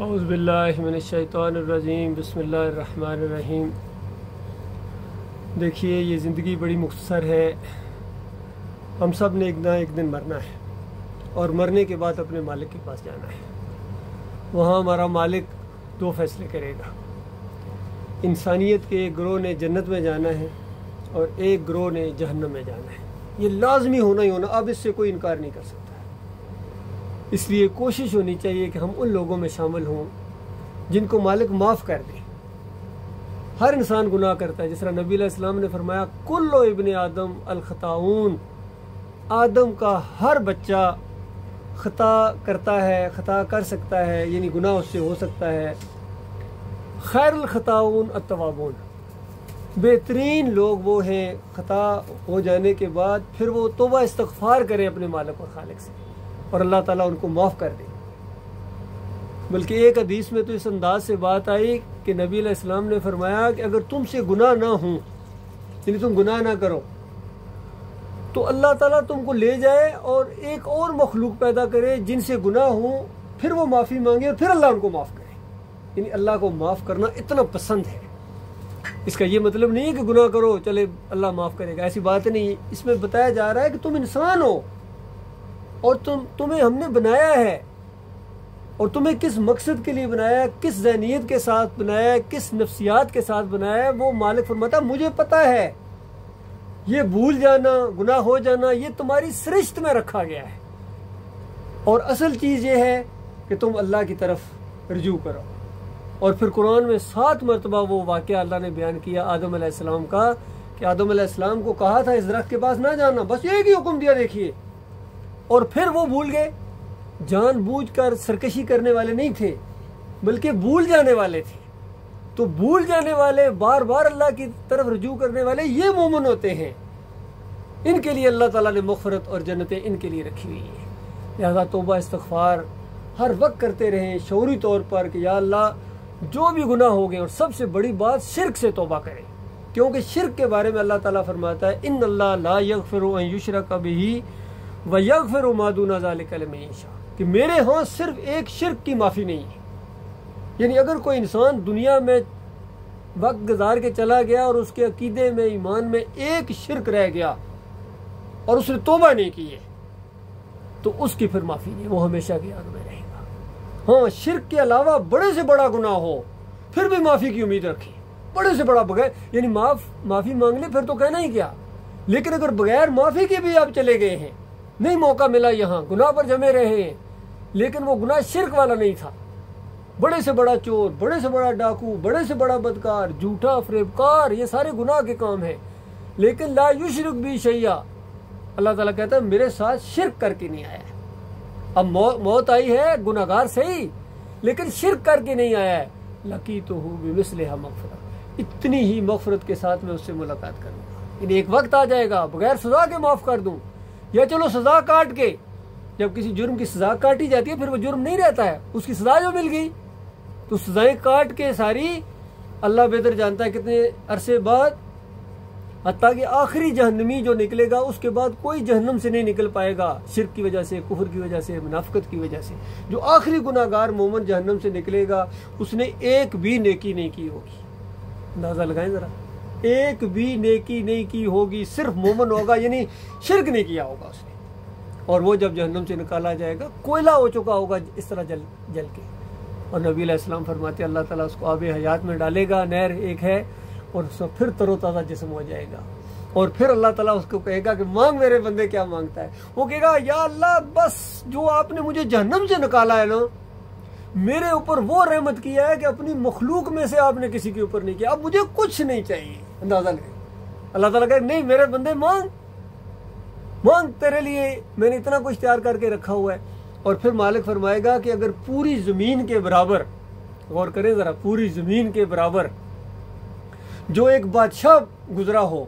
اعوذ باللہ من الشیطان الرجیم بسم اللہ الرحمن الرحیم۔ دیکھیے، یہ زندگی بڑی مختصر ہے۔ ہم سب نے ایک نہ ایک دن مرنا ہے، اور مرنے کے بعد اپنے مالک کے پاس جانا ہے۔ وہاں ہمارا مالک دو فیصلے کرے گا۔ انسانیت کے ایک گروہ نے جنت میں جانا ہے اور ایک گروہ نے جہنم میں جانا ہے۔ یہ لازمی ہونا ہی ہونا، اب اس سے کوئی انکار نہیں کر سکتا۔ اس لیے کوشش ہونی چاہیے کہ ہم ان لوگوں میں شامل ہوں جن کو مالک معاف کر دے۔ ہر انسان گناہ کرتا ہے، جس طرح نبی علیہ السلام نے فرمایا کل ابن آدم الخطاؤن، آدم کا ہر بچہ خطا کرتا ہے، خطا کر سکتا ہے، یعنی گناہ اس سے ہو سکتا ہے۔ خیر الخطاؤن التوابون، بہترین لوگ وہ ہیں خطا ہو جانے کے بعد پھر وہ توبہ استغفار کرے اپنے مالک اور خالق سے، اور اللہ تعالیٰ ان کو معاف کر دے۔ بلکہ ایک حدیث میں تو اس انداز سے بات آئی کہ نبی علیہ السلام نے فرمایا کہ اگر تم سے گناہ نہ ہوں، یعنی تم گناہ نہ کرو، تو اللہ تعالیٰ تم کو لے جائے اور ایک اور مخلوق پیدا کرے جن سے گناہ ہوں، پھر وہ معافی مانگے اور پھر اللہ ان کو معاف کرے۔ یعنی اللہ کو معاف کرنا اتنا پسند ہے۔ اس کا یہ مطلب نہیں ہے کہ گناہ کرو چلے اللہ معاف کرے گا، ایسی بات نہیں۔ اس میں بتایا جا رہا ہے کہ تم انسان ہو، اور تمہیں ہم نے بنایا ہے، اور تمہیں کس مقصد کے لیے بنایا ہے، کس ذہنیت کے ساتھ بنایا ہے، کس نفسیات کے ساتھ بنایا ہے، وہ مالک فرماتا ہے مجھے پتہ ہے۔ یہ بھول جانا، گناہ ہو جانا، یہ تمہاری سرشت میں رکھا گیا ہے، اور اصل چیز یہ ہے کہ تم اللہ کی طرف رجوع کرو۔ اور پھر قرآن میں 7 مرتبہ وہ واقعہ اللہ نے بیان کیا آدم علیہ السلام کا، کہ آدم علیہ السلام کو کہا تھا اس درخت کے پاس نہ جانا، بس ایک ہی حکم دیا دیکھیے، اور پھر وہ بھول گئے۔ جان بوجھ کر سرکشی کرنے والے نہیں تھے، بلکہ بھول جانے والے تھے۔ تو بھول جانے والے، بار بار اللہ کی طرف رجوع کرنے والے، یہ مومن ہوتے ہیں۔ ان کے لیے اللہ تعالیٰ نے مغفرت اور جنتیں ان کے لیے رکھی ہوئی ہیں۔ لہذا توبہ استغفار ہر وقت کرتے رہیں شعوری طور پر کہ یا اللہ جو بھی گناہ ہو گئے، اور سب سے بڑی بات شرک سے توبہ کریں، کیونکہ شرک کے بارے میں اللہ تعالیٰ فرماتا ہے ان اللہ لا یغفر ان یشرک بہ ویغفر ما دون ذلک لمن یشاء، کہ میرے ہاں صرف ایک شرک کی معافی نہیں ہے۔ یعنی اگر کوئی انسان دنیا میں وقت گزار کے چلا گیا اور اس کے عقیدے میں، ایمان میں ایک شرک رہ گیا اور اس نے توبہ نہیں کی ہے، تو اس کی پھر معافی نہیں، وہ ہمیشہ کی آگ میں رہے گا۔ ہاں، شرک کے علاوہ بڑے سے بڑا گناہ ہو پھر بھی معافی کی امید رکھیں، بڑے سے بڑا بغیر، یعنی معافی مانگ لے پھر تو کہنا ہی کیا۔ لیکن اگر بغیر معافی کے بھی آپ چلے گئے ہیں، نہیں موقع ملا، یہاں گناہ پر جمے رہے ہیں، لیکن وہ گناہ شرک والا نہیں تھا، بڑے سے بڑا چور، بڑے سے بڑا ڈاکو، بڑے سے بڑا بدکار، جھوٹا فریبکار، یہ سارے گناہ کے کام ہیں، لیکن لا یشرک بی شیئا، اللہ تعالیٰ کہتا ہے میرے ساتھ شرک کر کے نہیں آیا ہے۔ اب موت آئی ہے گناہگار صحیح، لیکن شرک کر کے نہیں آیا ہے۔ لقیتہ بمثلھا مغفرۃ، اتنی ہی مغفرت کے ساتھ میں اس سے ملاقات کروں گا۔ یعنی ایک وقت آ جائے گا بغیر سزا کے معاف کر دوں، یا چلو سزا کاٹ کے، جب کسی جرم کی سزا کاٹی جاتی ہے پھر وہ جرم نہیں رہتا ہے، اس کی سزا جو مل گئی تو سزائیں کاٹ کے ساری، اللہ بہتر جانتا ہے کتنے عرصے بعد، حتیٰ کہ آخری جہنمی جو نکلے گا اس کے بعد کوئی جہنم سے نہیں نکل پائے گا، شرک کی وجہ سے، کفر کی وجہ سے، منافقت کی وجہ سے۔ جو آخری گناہ گار مومن جہنم سے نکلے گا اس نے ایک بھی نیکی نہیں کی ہوگی۔ اندازہ لگائیں ذرا، ایک بھی نیکی نہیں کی ہوگی، صرف مومن ہوگا، یعنی شرک نہیں کیا ہوگا اس نے، اور وہ جب جہنم سے نکالا جائے گا کوئلہ ہو چکا ہوگا اس طرح جل کے۔ اور نبی علیہ السلام فرماتے ہیں اللہ تعالیٰ اس کو آب حیات میں ڈالے گا، نہر ایک ہے، اور اس کو پھر تر و تازہ جسم ہو جائے گا، اور پھر اللہ تعالیٰ اس کو کہے گا کہ مانگ میرے بندے کیا مانگتا ہے۔ وہ کہے گا یا اللہ بس جو آپ نے مجھے جہنم سے نکالا ہے نا، میرے اوپر وہ رحمت کیا ہے کہ اپنی مخلوق میں سے آپ نے کسی کے اوپر نہیں کیا، اب مجھے کچھ نہیں چاہیے۔ اندازہ لگے، اللہ تعالیٰ کہے نہیں میرے بندے مانگ، تیرے لیے میں نے اتنا کچھ تیار کر کے رکھا ہوا ہے۔ اور پھر مالک فرمائے گا کہ اگر پوری زمین کے برابر، غور کریں ذرا، پوری زمین کے برابر جو ایک بادشاہ گزرا ہو،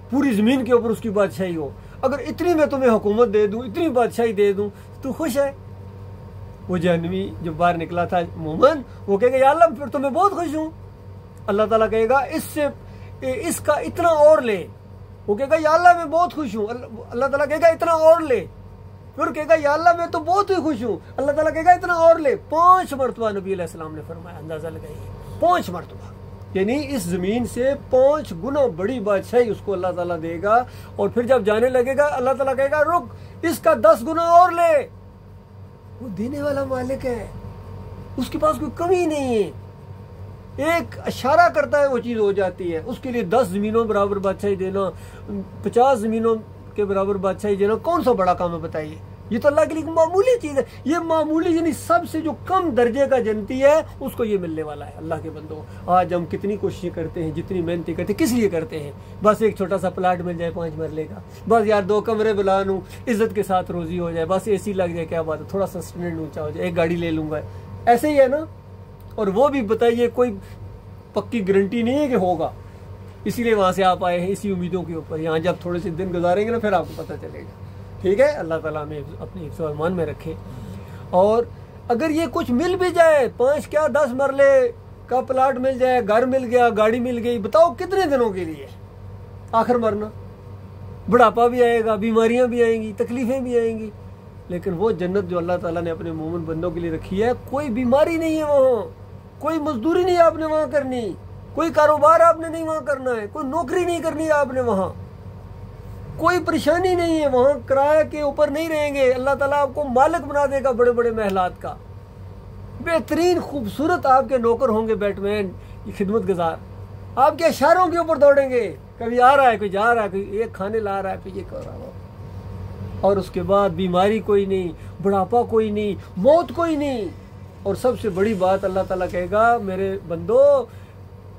پوری زمین کے اوپر اس کی بادشاہی ہو، اگر اتنی میں تمہیں حکومت دے دوں، اتنی بادشاہی دے دوں تو خوش ہے؟ وہ جہنمی جو باہر نکلا تھا مومن، وہ کہے گا یا اللہ پھر تو میں بہت خوش ہوں۔ اللہ تعالیٰ کہے گا اس کا اتنا اور لے، وہ کہے گا یا اللہ میں بہت خوش ہوں۔ اللہ تعالیٰ کہے گا اتنا اور لے، پھر کہے گا یا اللہ میں تو بہت ہی خوش ہوں. اللہ تعالیٰ کہے گا اتنا اور لے. 5 مرتبہ نبی علیہ السلام نے فرمایا, اندازہ لگائیے 5 مرتبہ, یعنی اس زمین سے 5 گنا بڑی بادشاہی اس کو اللہ تعالیٰ دے گا. اور پھر جب جانے لگے گا اللہ تعالیٰ کہے گا رک, اس کا 10 گنا اور لے. وہ دینے والا مالک ہے, اس کے پاس کوئی کمی نہیں ہے. ایک اشارہ کرتا ہے وہ چیز ہو جاتی ہے. اس کے لیے 10 زمینوں برابر بادشاہی دینا, 50 زمینوں کے برابر بادشاہی دینا کون سا بڑا کام ہے بتائیے. یہ تو اللہ کے لیے معمولی چیز ہے. یہ معمولی یعنی سب سے جو کم درجے کا جنتی ہے اس کو یہ ملنے والا ہے. اللہ کے بندوں, آج ہم کتنی کوششیں کرتے ہیں, جتنی محنتیں کرتے ہیں, کس لیے کرتے ہیں؟ بس ایک چھوٹا سا پلاٹ مل جائے 5 مرلے کا, بس یار 2 کمرے بلا لوں, عزت کے ساتھ روزی ہو جائے, بس اے سی لگ جائے, کیا بات ہے, تھوڑا سا اسٹینڈرڈ اونچا ہو جائے, ایک گاڑی لے لوں گا. ایسے ہی ہے نا. اور وہ بھی بتائیے کوئی پکی گارنٹی نہیں ہے کہ ہوگا. اسی لیے وہاں سے آپ آئے ہیں اسی امیدوں کے اوپر. یہاں جب تھوڑے سے دن گزاریں گے نا پھر آپ کو پتہ چلے گا. ٹھیک ہے, اللہ تعالیٰ ہمیں اپنی حفظ و ایمان میں رکھے. اور اگر یہ کچھ مل بھی جائے, 5 کیا 10 مرلے کا پلاٹ مل جائے, گھر مل گیا, گاڑی مل گئی, بتاؤ کتنے دنوں کے لیے؟ آخر مرنا, بڑھاپا بھی آئے گا, بیماریاں بھی آئیں گی, تکلیفیں بھی آئیں گی. لیکن وہ جنت جو اللہ تعالیٰ نے اپنے مومن بندوں کے لیے رکھی ہے, کوئی بیماری نہیں ہے وہاں, کوئی مزدوری نہیں آپ نے وہاں کرنی, کوئی کاروبار آپ نے نہیں وہاں کرنا ہے, کوئی نوکری نہیں کرنی ہے آپ نے وہاں, کوئی پریشانی نہیں ہے وہاں, کرایہ کے اوپر نہیں رہیں گے. اللہ تعالیٰ آپ کو مالک بنا دے گا بڑے بڑے محلات کا. بہترین خوبصورت آپ کے نوکر ہوں گے, بیٹ مین, خدمت گزار, آپ کے اشاروں کے اوپر دوڑیں گے. کبھی آ رہا ہے, کوئی جا رہا ہے, کوئی ایک کھانے لا رہا ہے, کوئی یہ کر رہا ہے. اور اس کے بعد بیماری کوئی نہیں, بڑھاپا کوئی نہیں, موت کوئی نہیں. اور سب سے بڑی بات اللہ تعالیٰ کہے گا میرے بندو,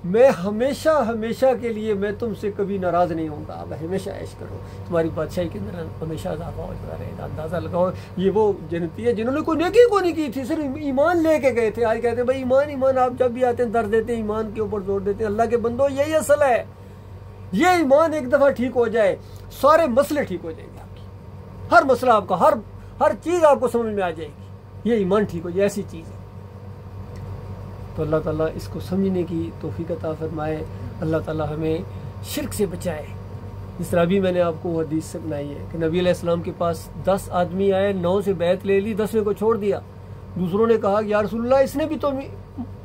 میں ہمیشہ ہمیشہ کے لیے میں تم سے کبھی ناراض نہیں ہوں گا, اب ہمیشہ عیش کرو, تمہاری بادشاہی کے اندر ہمیشہ اضافہ ہوتا رہے گا. اندازہ لگاؤ, یہ وہ جنتی ہے جنہوں نے کوئی نیکی کو نہیں کی تھی, صرف ایمان لے کے گئے تھے. آج کہتے ہیں بھائی ایمان ایمان, آپ جب بھی آتے ہیں درد دیتے ہیں, ایمان کے اوپر زور دیتے ہیں. اللہ کے بندو یہی اصل ہے. یہ ایمان ایک دفعہ ٹھیک ہو جائے, سارے مسئلے ٹھیک ہو جائیں گے. آپ کی ہر مسئلہ, آپ کا ہر چیز آپ کو سمجھ میں آ جائے گی. یہ ایمان ٹھیک ہو جائے, ایسی چیز ہے. تو اللہ تعالیٰ اس کو سمجھنے کی توفیق عطا فرمائے. اللہ تعالیٰ ہمیں شرک سے بچائے. جس طرح ابھی میں نے آپ کو وہ حدیث سنائی ہے کہ نبی علیہ السلام کے پاس 10 آدمی آئے, 9 سے بیعت لے لی, 10ویں کو چھوڑ دیا. دوسروں نے کہا کہ یا رسول اللہ, اس نے بھی تو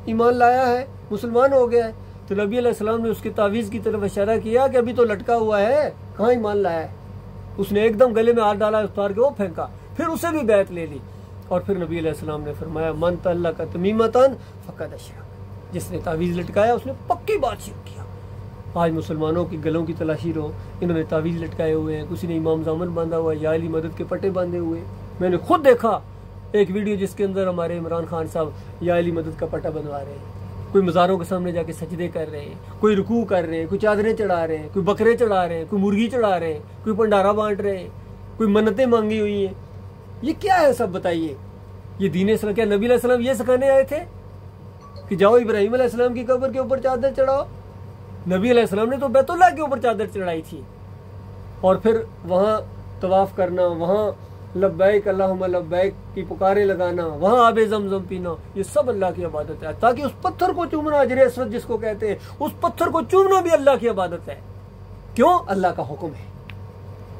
ایمان لایا ہے, مسلمان ہو گیا ہے. تو نبی علیہ السلام نے اس کے تعویذ کی طرف اشارہ کیا کہ ابھی تو لٹکا ہوا ہے, کہاں ایمان لایا ہے. اس نے ایک دم گلے میں ہاتھ ڈالا, اتار کے وہ پھینکا, پھر اسے بھی بیعت لے لی. اور پھر نبی علیہ السلام نے فرمایا من تعلق تمیمتن فقد اشرک, جس نے تعویذ لٹکایا اس نے پکی بات شرک کیا. آج مسلمانوں کی گلوں کی تلاشی رہو, انہوں نے تعویذ لٹکائے ہوئے ہیں, کسی نے امام زامن باندھا ہوا ہے, یا علی مدد کے پٹے باندھے ہوئے. میں نے خود دیکھا ایک ویڈیو جس کے اندر ہمارے عمران خان صاحب یا علی مدد کا پٹا بنوا رہے ہیں. کوئی مزاروں کے سامنے جا کے سجدے کر رہے ہیں, کوئی رکوع کر رہے ہیں, کوئی چادریں چڑھا رہے ہیں, کوئی بکرے چڑھا رہے ہیں, کوئی مرغی چڑھا رہے ہیں, کوئی پنڈارا بانٹ رہے ہیں, کوئی منتیں مانگی ہوئی ہیں. یہ کیا ہے سب بتائیے؟ یہ دین اسلام کیا نبی علیہ السلام یہ سکھانے آئے تھے کہ جاؤ ابراہیم علیہ السلام کی قبر کے اوپر چادر چڑھاؤ؟ نبی علیہ السلام نے تو بیت اللہ کے اوپر چادر چڑھائی تھی. اور پھر وہاں طواف کرنا, وہاں لبیک اللہم لبیک کی پکارے لگانا, وہاں آب زمزم پینا, یہ سب اللہ کی عبادت ہے. تاکہ اس پتھر کو چومنا, حجر اسود جس کو کہتے ہیں, اس پتھر کو چومنا بھی اللہ کی عبادت ہے. کیوں؟ اللہ کا حکم ہے.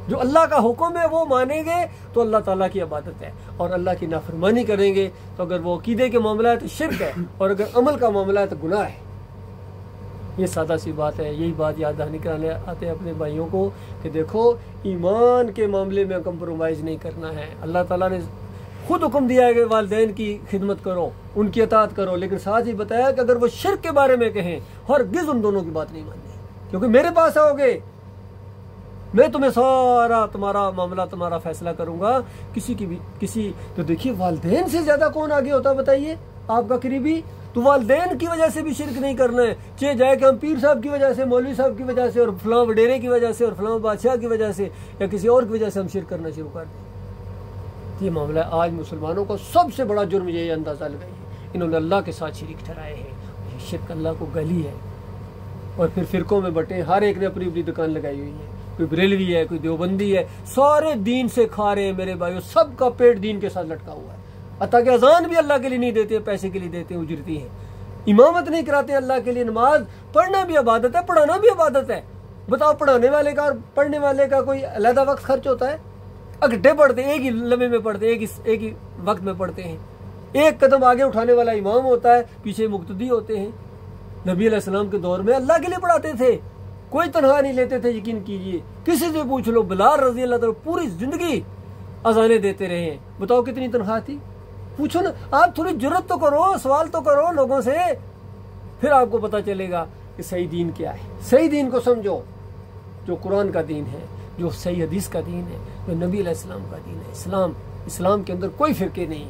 جو اللہ کا حکم ہے وہ مانیں گے تو اللہ تعالیٰ کی عبادت ہے. اور اللہ کی نافرمانی کریں گے تو اگر وہ عقیدے کے معاملہ ہے تو شرک ہے, اور اگر عمل کا معاملہ ہے تو گناہ ہے. یہ سادہ سی بات ہے. یہی بات یاد دہانی کرانے آتے ہیں اپنے بھائیوں کو کہ دیکھو ایمان کے معاملے میں کمپرومائز نہیں کرنا ہے. اللہ تعالیٰ نے خود حکم دیا ہے کہ والدین کی خدمت کرو, ان کی اطاعت کرو, لیکن ساتھ ہی بتایا کہ اگر وہ شرک کے بارے میں کہیں ہرگز ان دونوں کی بات نہیں ماننی, کیونکہ میرے پاس آؤ گے میں تمہیں سارا تمہارا معاملہ تمہارا فیصلہ کروں گا. کسی تو دیکھیے والدین سے زیادہ کون آگے ہوتا بتائیے, آپ کا قریبی. تو والدین کی وجہ سے بھی شرک نہیں کرنا ہے, چاہے جائے کہ ہم پیر صاحب کی وجہ سے, مولوی صاحب کی وجہ سے, اور فلاں وڈیرے کی وجہ سے, اور فلاں بادشاہ کی وجہ سے, یا کسی اور کی وجہ سے ہم شرک کرنا شروع کر دیں. یہ معاملہ آج مسلمانوں کا سب سے بڑا جرم یہ اندازہ لگائی ہے, انہوں نے اللہ کے ساتھ شریک ٹھہرائے ہیں. شرک اللہ کو گلی ہے. اور پھر فرقوں میں بٹے, ہر ایک نے اپنی اپنی دکان لگائی ہوئی ہے. کوئی بریلوی ہے, کوئی دیوبندی ہے, سارے دین سے کھا رہے ہیں میرے بھائیو. سب کا پیٹ دین کے ساتھ لٹکا ہوا ہے. حتیٰ کہ اذان بھی اللہ کے لیے نہیں دیتے, پیسے کے لیے دیتے, اجرتی ہے. امامت نہیں کراتے اللہ کے لیے. نماز پڑھنا بھی عبادت ہے, پڑھانا بھی عبادت ہے. بتاؤ پڑھانے والے کا اور پڑھنے والے کا کوئی علیحدہ وقت خرچ ہوتا ہے؟ اکٹھے پڑھتے ہیں، ایک ہی لمحے میں پڑھتے ہیں، ایک ہی وقت میں پڑھتے ہیں. ایک قدم آگے اٹھانے والا امام ہوتا ہے، پیچھے مقتدی ہوتے ہیں. نبی علیہ السلام کے دور میں اللہ کے لیے پڑھاتے تھے، کوئی تنہا نہیں لیتے تھے. یقین کیجئے کسی سے پوچھ لو، بلال رضی اللہ تعالیٰ پوری زندگی اذانیں دیتے رہے ہیں، بتاؤ کتنی تنخواہ تھی؟ پوچھو نا، آپ تھوڑی جرت تو کرو، سوال تو کرو لوگوں سے، پھر آپ کو پتہ چلے گا کہ صحیح دین کیا ہے. صحیح دین کو سمجھو، جو قرآن کا دین ہے، جو صحیح حدیث کا دین ہے، جو نبی علیہ السلام کا دین ہے. اسلام کے اندر کوئی فرقے نہیں.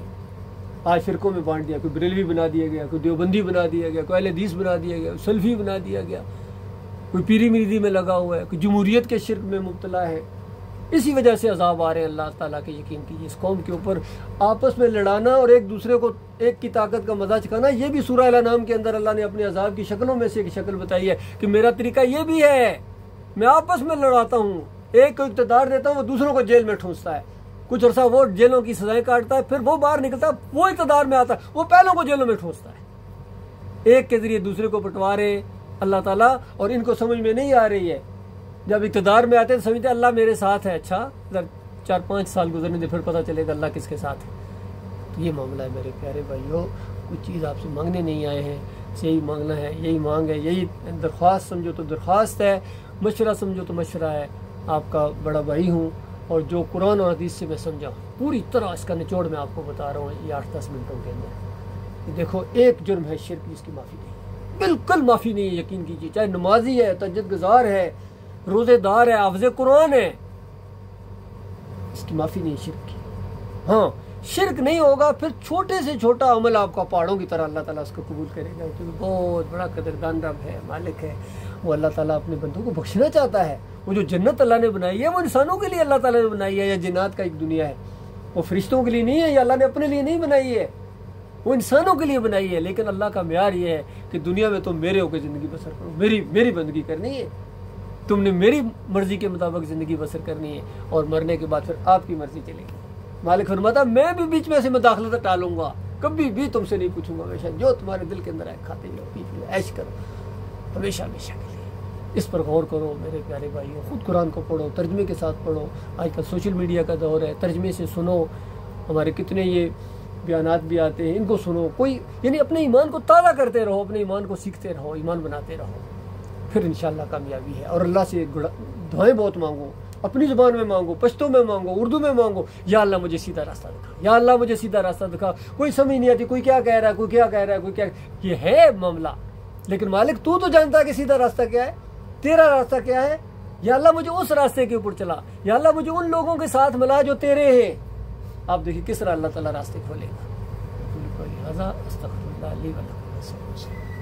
آج فرقوں میں بانٹ دیا، کوئی بریلوی بنا دیا گیا، کوئی دیوبندی بنا دیا گیا، کوئی اہل حدیث بنا دیا گیا، سلفی بنا دیا گیا، کوئی پیری مریدی میں لگا ہوا ہے، کوئی جمہوریت کے شرک میں مبتلا ہے. اسی وجہ سے عذاب آ رہے ہیں اللہ تعالیٰ کے. یقین کیجیے اس قوم کے اوپر آپس میں لڑانا اور ایک دوسرے کو ایک کی طاقت کا مزہ چکھانا، یہ بھی سورہ الانعام کے اندر اللہ نے اپنے عذاب کی شکلوں میں سے ایک شکل بتائی ہے کہ میرا طریقہ یہ بھی ہے، میں آپس میں لڑاتا ہوں، ایک کو اقتدار دیتا ہوں، وہ دوسروں کو جیل میں ٹھونستا ہے، کچھ عرصہ وہ جیلوں کی سزائیں کاٹتا ہے، پھر وہ باہر نکلتا ہے، وہ اقتدار میں آتا ہے، وہ پہلوں کو جیلوں میں ٹھونستا ہے. ایک کے ذریعے دوسرے کو پٹوا رہے اللہ تعالیٰ، اور ان کو سمجھ میں نہیں آ رہی ہے. جب اقتدار میں آتے ہیں تو سمجھتے اللہ میرے ساتھ ہے. اچھا 4-5 سال گزرنے دے پھر پتہ چلے گا اللہ کس کے ساتھ ہے. تو یہ معاملہ ہے میرے پیارے بھائیوں. کچھ چیز آپ سے مانگنے نہیں آئے ہیں، یہی مانگنا ہے، یہی مانگ ہے، یہی درخواست سمجھو تو درخواست ہے، مشورہ سمجھو تو مشورہ ہے. آپ کا بڑا بھائی ہوں، اور جو قرآن اور حدیث سے میں سمجھا پوری طرح اس کا نچوڑ میں آپ کو بتا رہا ہوں یہ 8-10 منٹوں کے اندر. دیکھو ایک جرم ہے شرک، جس کی معافی نہیں، بالکل معافی نہیں ہے. یقین کیجیے چاہے نمازی ہے، تہجد گزار ہے، روزے دار ہے، حافظ قرآن ہے، اس کی معافی نہیں شرک کی. ہاں شرک نہیں ہوگا پھر چھوٹے سے چھوٹا عمل آپ کا پہاڑوں کی طرح اللہ تعالیٰ اس کو قبول کرے گا، کیونکہ بہت بڑا قدردان رب ہے، مالک ہے. وہ اللہ تعالیٰ اپنے بندوں کو بخشنا چاہتا ہے. وہ جو جنت اللہ نے بنائی ہے وہ انسانوں کے لیے اللہ تعالیٰ نے بنائی ہے، یا جنات کا ایک دنیا ہے، وہ فرشتوں کے لیے نہیں ہے، یا اللہ نے اپنے لیے نہیں بنائی ہے، وہ انسانوں کے لیے بنائی ہے. لیکن اللہ کا معیار یہ ہے کہ دنیا میں تم میرے ہو کے زندگی بسر کرو، میری بندگی کرنی ہے، تم نے میری مرضی کے مطابق زندگی بسر کرنی ہے، اور مرنے کے بعد پھر آپ کی مرضی چلے گی. مالک فرماتا میں بھی بیچ میں سے مداخلت ٹالوں گا، کبھی بھی تم سے نہیں پوچھوں گا، ہمیشہ جو تمہارے دل کے اندر ہے کھاتے جاؤ، پیتے جاؤ، عیش کرو، ہمیشہ ہمیشہ کے لیے. اس پر غور کرو میرے پیارے بھائیوں. خود قرآن کو پڑھو، ترجمے کے ساتھ پڑھو. آج کل سوشل میڈیا کا دور ہے، ترجمے سے سنو. ہمارے کتنے یہ بیانات بھی آتے ہیں، ان کو سنو. کوئی یعنی اپنے ایمان کو تازہ کرتے رہو، اپنے ایمان کو سیکھتے رہو، ایمان بناتے رہو، پھر انشاءاللہ کامیابی ہے. اور اللہ سے دعائیں بہت مانگو، اپنی زبان میں مانگو، پشتو میں مانگو، اردو میں مانگو. یا اللہ مجھے سیدھا راستہ دکھا، یا اللہ مجھے سیدھا راستہ دکھا. کوئی سمجھ نہیں آتی، کوئی کیا کہہ رہا ہے، کوئی کیا کہہ رہا ہے، کوئی کیا. یہ ہے معاملہ، لیکن مالک تو جانتا ہے کہ سیدھا راستہ کیا ہے، تیرا راستہ کیا ہے. یا اللہ مجھے اس راستے کے اوپر چلا، یا اللہ مجھے ان لوگوں کے ساتھ ملا جو تیرے ہیں. آپ دیکھیں کس طرح اللہ تعالیٰ راستے کھولے گا. استغفر اللہ لی ولکم.